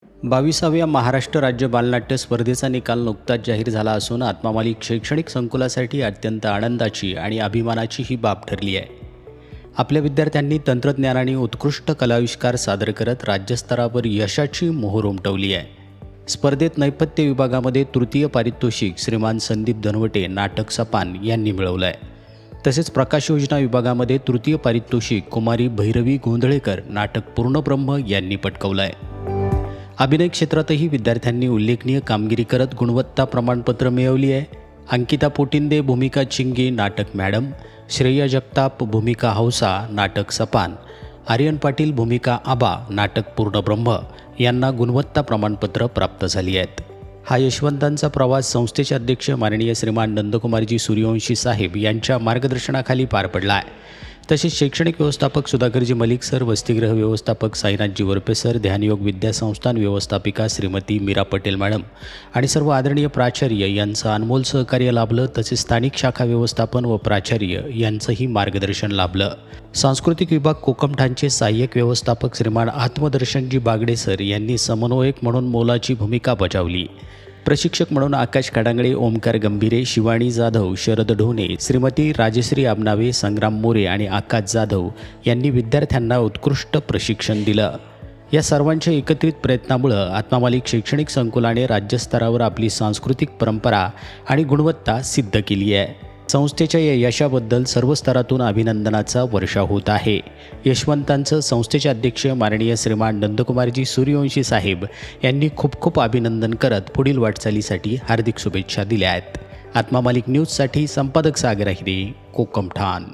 22व्या महाराष्ट्र राज्य बालनाट्य स्पर्धेचा निकाल नुकताच जाहीर झाला असून आत्मामालिक शैक्षणिक संकुलासाठी अत्यंत आनंदाची आणि अभिमानाची ही बाब ठरली आहे। आपल्या विद्यार्थ्यांनी तंत्रज्ञानाने उत्कृष्ट कलाविष्कार सादर करत राज्यस्तरावर यशाची मोहोर उमटवली आहे। स्पर्धेत नैपथ्य विभागामध्ये तृतीय पारितोषिक श्रीमान संदीप धनवटे नाटक सपान यांनी मिळवलं आहे। तसेच प्रकाश योजना विभागामध्ये तृतीय पारितोषिक कुमारी भैरवी गोंधळेकर नाटक पूर्णब्रह्म यांनी पटकावलं आहे। अभिनय क्षेत्रातही विद्यार्थ्यांनी उल्लेखनीय कामगिरी करत गुणवत्ता प्रमाणपत्र मिळवली आहे। अंकिता पोटिंदे भूमिका चिंगी नाटक मॅडम, श्रेया जगताप भूमिका हौसा नाटक सपान, आर्यन पाटील भूमिका आबा नाटक पूर्णब्रह्म यांना गुणवत्ता प्रमाणपत्र प्राप्त झाली आहेत। हा यशवंतांचा प्रवास संस्थेचे अध्यक्ष माननीय श्रीमान नंदकुमारजी सूर्यवंशी साहेब यांच्या मार्गदर्शनाखाली पार पडला आहे। तसेच शैक्षणिक व्यवस्थापक सुधाकरजी मलिक सर, वसतिगृह व्यवस्थापक साईनाथजी वरपे सर, ध्यानयोग विद्यासंस्थान व्यवस्थापिका श्रीमती मीरा पटेल मॅडम आणि सर्व आदरणीय प्राचार्य यांचं अनमोल सहकार्य लाभलं। तसेच स्थानिक शाखा व्यवस्थापन व प्राचार्य यांचंही मार्गदर्शन लाभलं। सांस्कृतिक विभाग कोकमठाणचे सहाय्यक व्यवस्थापक श्रीमान आत्मदर्शनजी बागडे सर यांनी समन्वयक म्हणून मोलाची भूमिका बजावली। प्रशिक्षक म्हणून आकाश खडांगळे, ओमकार गंभीरे, शिवानी जाधव, शरद ढोणे, श्रीमती राजश्री आबनावे, संग्राम मोरे आणि आकाश जाधव यांनी विद्यार्थ्यांना उत्कृष्ट प्रशिक्षण दिलं। या सर्वांच्या एकत्रित प्रयत्नामुळे आत्मामालिक शैक्षणिक संकुलाने राज्यस्तरावर आपली सांस्कृतिक परंपरा आणि गुणवत्ता सिद्ध केली आहे। संस्थेच्या या यशाबद्दल सर्व स्तरातून अभिनंदनाचा वर्षाव होत आहे। यशवंतांचं संस्थेचे अध्यक्ष माननीय श्रीमान नंदकुमारजी सूर्यवंशी साहेब यांनी खूप खूप अभिनंदन करत पुढील वाटचालीसाठी हार्दिक शुभेच्छा दिल्या आहेत। आत्मामालिक न्यूजसाठी संपादक सागर अहिरे, कोकमठाण।